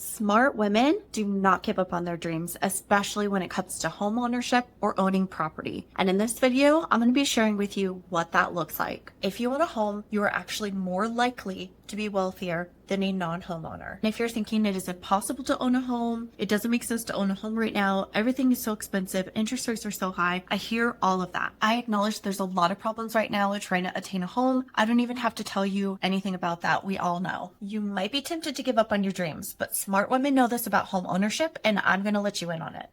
Smart women do not give up on their dreams, especially when it comes to home ownership or owning property. And in this video, I'm going to be sharing with you what that looks like. If you own a home, you are actually more likely to be wealthier than a non-homeowner. And if you're thinking it is impossible to own a home, it doesn't make sense to own a home right now, everything is so expensive, interest rates are so high, I hear all of that. I acknowledge there's a lot of problems right now with trying to attain a home. I don't even have to tell you anything about that. We all know. You might be tempted to give up on your dreams, but smart women know this about home ownership, and I'm going to let you in on it.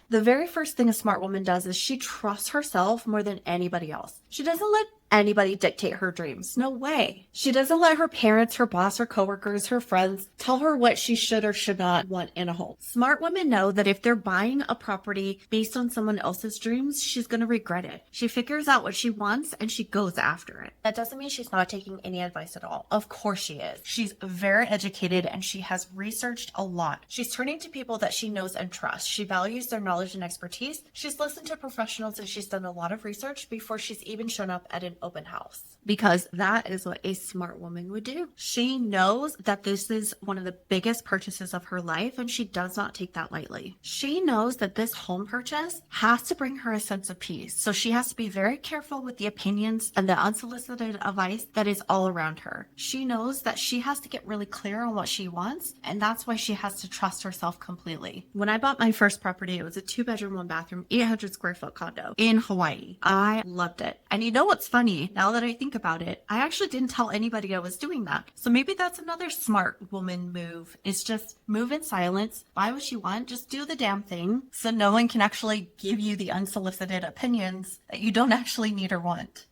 The very first thing a smart woman does is she trusts herself more than anybody else. She doesn't let anybody dictate her dreams. No way. She doesn't let her parents, her boss, her coworkers, her friends tell her what she should or should not want in a home. Smart women know that if they're buying a property based on someone else's dreams, she's going to regret it. She figures out what she wants and she goes after it. That doesn't mean she's not taking any advice at all. Of course she is. She's very educated and she has researched a lot. She's turning to people that she knows and trusts. She values their knowledge and expertise. She's listened to professionals and she's done a lot of research before she's even shown up at an open house, because that is what a smart woman would do. She knows that this is one of the biggest purchases of her life and she does not take that lightly. She knows that this home purchase has to bring her a sense of peace. So she has to be very careful with the opinions and the unsolicited advice that is all around her. She knows that she has to get really clear on what she wants, and that's why she has to trust herself completely. When I bought my first property, it was a 2-bedroom, 1-bathroom, 800 square foot condo in Hawaii. I loved it. And you know what's funny? Now that I think about it, I actually didn't tell anybody I was doing that. So maybe that's another smart woman move. It's just move in silence, buy what you want, just do the damn thing so no one can actually give you the unsolicited opinions that you don't actually need or want.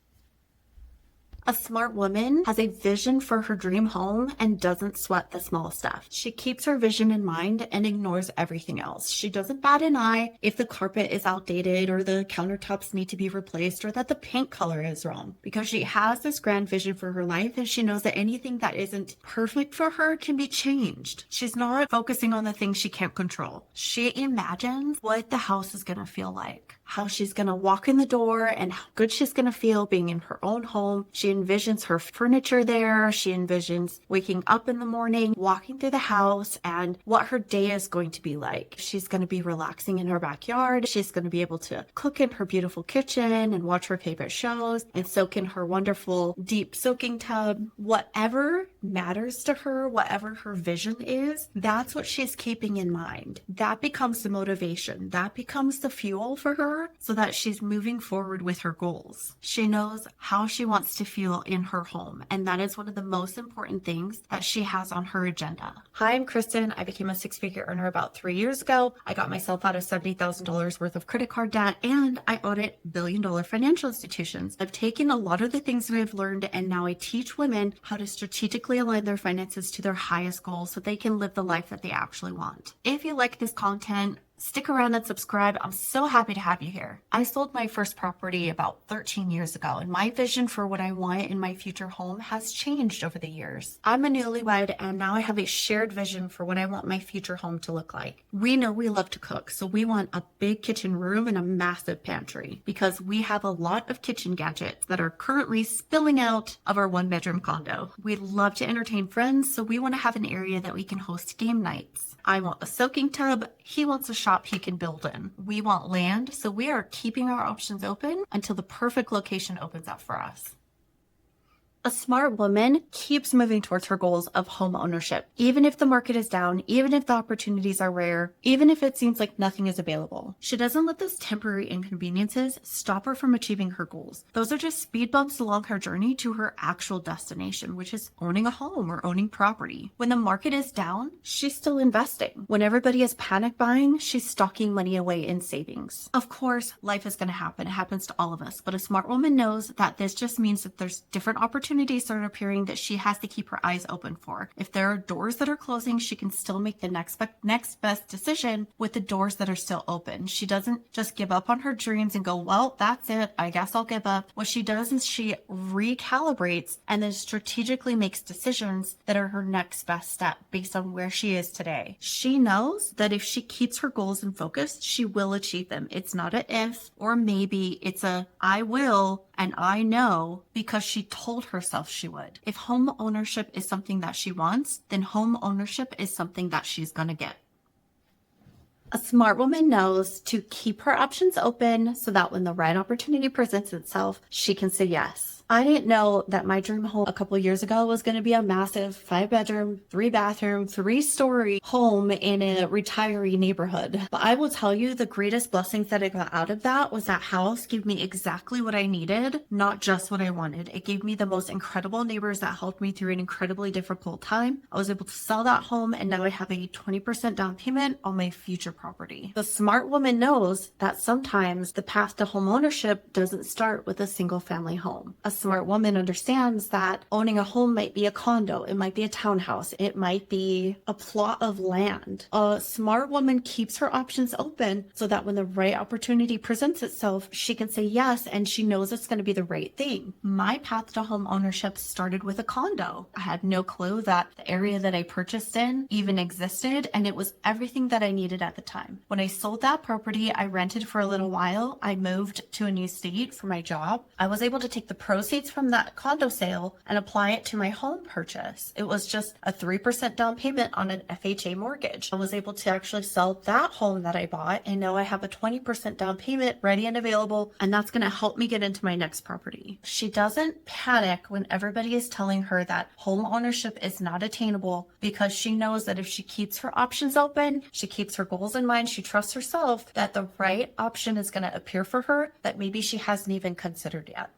A smart woman has a vision for her dream home and doesn't sweat the small stuff. She keeps her vision in mind and ignores everything else. She doesn't bat an eye if the carpet is outdated or the countertops need to be replaced or that the paint color is wrong, because she has this grand vision for her life and she knows that anything that isn't perfect for her can be changed. She's not focusing on the things she can't control. She imagines what the house is going to feel like, how she's going to walk in the door and how good she's going to feel being in her own home. She envisions her furniture there. She envisions waking up in the morning, walking through the house, and what her day is going to be like. She's going to be relaxing in her backyard. She's going to be able to cook in her beautiful kitchen and watch her favorite shows and soak in her wonderful deep soaking tub. Whatever matters to her, whatever her vision is, that's what she's keeping in mind. That becomes the motivation. That becomes the fuel for her so that she's moving forward with her goals. She knows how she wants to feel in her home, and that is one of the most important things that she has on her agenda. Hi, I'm Kristen. I became a 6-figure earner about 3 years ago. I got myself out of $70,000 worth of credit card debt, and I audit billion-dollar financial institutions. I've taken a lot of the things that I've learned, and now I teach women how to strategically align their finances to their highest goals so they can live the life that they actually want. If you like this content, stick around and subscribe. I'm so happy to have you here. I sold my first property about 13 years ago, and my vision for what I want in my future home has changed over the years. I'm a newlywed, and now I have a shared vision for what I want my future home to look like. We know we love to cook, so we want a big kitchen room and a massive pantry because we have a lot of kitchen gadgets that are currently spilling out of our 1-bedroom condo. We love to entertain friends, so we want to have an area that we can host game nights. I want a soaking tub. He wants a shop he can build in. We want land, so we are keeping our options open until the perfect location opens up for us. A smart woman keeps moving towards her goals of home ownership, even if the market is down, even if the opportunities are rare, even if it seems like nothing is available. She doesn't let those temporary inconveniences stop her from achieving her goals. Those are just speed bumps along her journey to her actual destination, which is owning a home or owning property. When the market is down, she's still investing. When everybody is panic buying, she's stocking money away in savings. Of course, life is going to happen. It happens to all of us, but a smart woman knows that this just means that there's different opportunities that are appearing that she has to keep her eyes open for. If there are doors that are closing, she can still make the next best decision with the doors that are still open. She doesn't just give up on her dreams and go, well, that's it, I guess I'll give up. What she does is she recalibrates and then strategically makes decisions that are her next best step based on where she is today. She knows that if she keeps her goals in focus, she will achieve them. It's not a if or maybe, it's a I will and I know, because she told herself herself she would. If home ownership is something that she wants, then home ownership is something that she's going to get. A smart woman knows to keep her options open so that when the right opportunity presents itself, she can say yes. I didn't know that my dream home a couple years ago was going to be a massive 5-bedroom, 3-bathroom, 3-story home in a retiree neighborhood. But I will tell you, the greatest blessings that I got out of that was that house gave me exactly what I needed, not just what I wanted. It gave me the most incredible neighbors that helped me through an incredibly difficult time. I was able to sell that home, and now I have a 20% down payment on my future property. The smart woman knows that sometimes the path to home ownership doesn't start with a single family home. A smart woman understands that owning a home might be a condo, it might be a townhouse, it might be a plot of land. A smart woman keeps her options open so that when the right opportunity presents itself, she can say yes, and she knows it's going to be the right thing. My path to home ownership started with a condo. I had no clue that the area that I purchased in even existed, and it was everything that I needed at the time. When I sold that property, I rented for a little while. I moved to a new state for my job. I was able to take the proceeds from that condo sale and apply it to my home purchase. It was just a 3% down payment on an FHA mortgage. I was able to actually sell that home that I bought, and now I have a 20% down payment ready and available, and that's going to help me get into my next property. She doesn't panic when everybody is telling her that home ownership is not attainable, because she knows that if she keeps her options open, she keeps her goals in mind, she trusts herself that the right option is going to appear for her that maybe she hasn't even considered yet.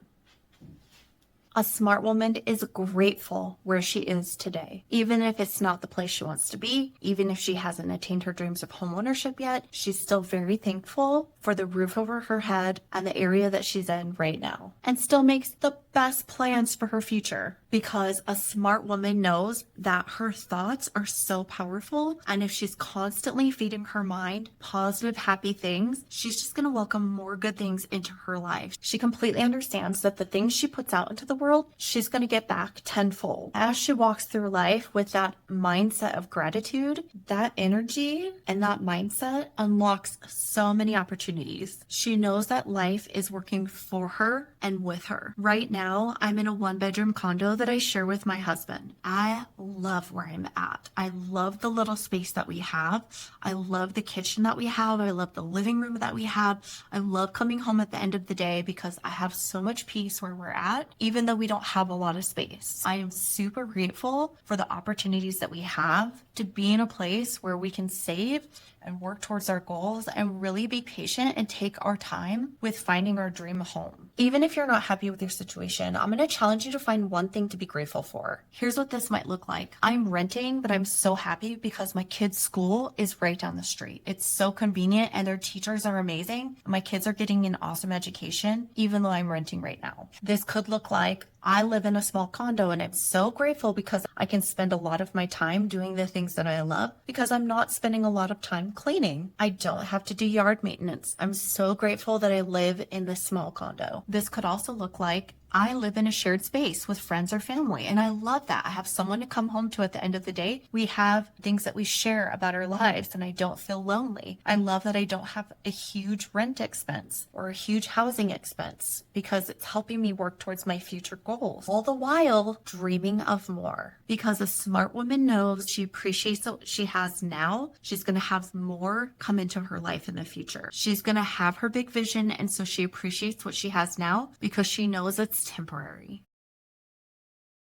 A smart woman is grateful where she is today. Even if it's not the place she wants to be, even if she hasn't attained her dreams of home ownership yet, she's still very thankful for the roof over her head and the area that she's in right now, and still makes the best plans for her future, because a smart woman knows that her thoughts are so powerful, and if she's constantly feeding her mind positive, happy things, she's just going to welcome more good things into her life. She completely understands that the things she puts out into the world, she's going to get back tenfold. As she walks through life with that mindset of gratitude, that energy and that mindset unlocks so many opportunities. She knows that life is working for her and with her. Right now, I'm in a 1-bedroom condo that I share with my husband. I love where I'm at. I love the little space that we have. I love the kitchen that we have. I love the living room that we have. I love coming home at the end of the day because I have so much peace where we're at, even though we don't have a lot of space. I am super grateful for the opportunities that we have to be in a place where we can save and work towards our goals and really be patient and take our time with finding our dream home. Even if you're not happy with your situation, I'm going to challenge you to find one thing to be grateful for. Here's what this might look like. I'm renting, but I'm so happy because my kids' school is right down the street. It's so convenient and their teachers are amazing. My kids are getting an awesome education, even though I'm renting right now. This could look like I live in a small condo and I'm so grateful because I can spend a lot of my time doing the things that I love because I'm not spending a lot of time cleaning. I don't have to do yard maintenance. I'm so grateful that I live in this small condo. This could also look like I live in a shared space with friends or family, and I love that. I have someone to come home to at the end of the day. We have things that we share about our lives, and I don't feel lonely. I love that I don't have a huge rent expense or a huge housing expense because it's helping me work towards my future goals, all the while dreaming of more. Because a smart woman knows she appreciates what she has now. She's going to have more come into her life in the future. She's going to have her big vision, and so she appreciates what she has now because she knows it's temporary.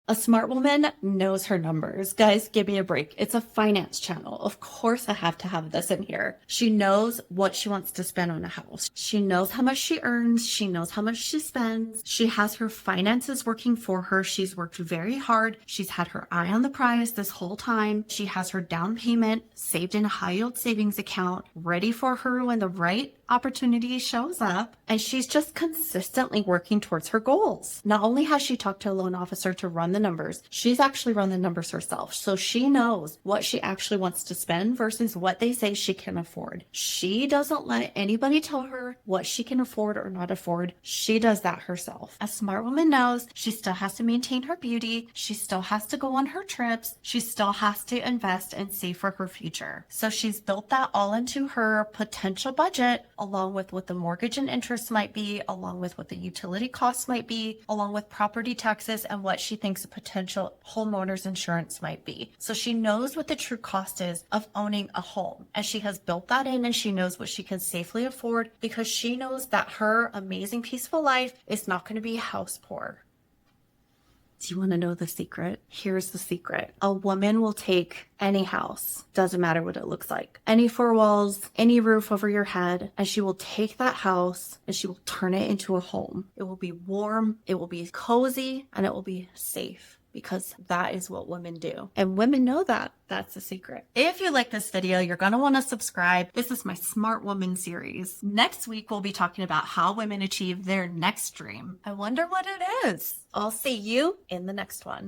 A smart woman knows her numbers. Guys, give me a break. It's a finance channel. Of course I have to have this in here. She knows what she wants to spend on a house. She knows how much she earns. She knows how much she spends. She has her finances working for her. She's worked very hard. She's had her eye on the prize this whole time. She has her down payment saved in a high yield savings account ready for her when the right opportunity shows up, and she's just consistently working towards her goals. Not only has she talked to a loan officer to run the numbers. She's actually run the numbers herself. So she knows what she actually wants to spend versus what they say she can afford. She doesn't let anybody tell her what she can afford or not afford. She does that herself. A smart woman knows she still has to maintain her beauty. She still has to go on her trips. She still has to invest and save for her future. So she's built that all into her potential budget, along with what the mortgage and interest might be, along with what the utility costs might be, along with property taxes and what she thinks a potential homeowner's insurance might be. So she knows what the true cost is of owning a home, and she has built that in, and she knows what she can safely afford because she knows that her amazing, peaceful life is not going to be house poor. Do you want to know the secret? Here's the secret. A woman will take any house, doesn't matter what it looks like, any four walls, any roof over your head, and she will take that house and she will turn it into a home. It will be warm, it will be cozy, and it will be safe, because that is what women do. And women know that. That's the secret. If you like this video, you're going to want to subscribe. This is my Smart Woman series. Next week, we'll be talking about how women achieve their next dream. I wonder what it is. I'll see you in the next one.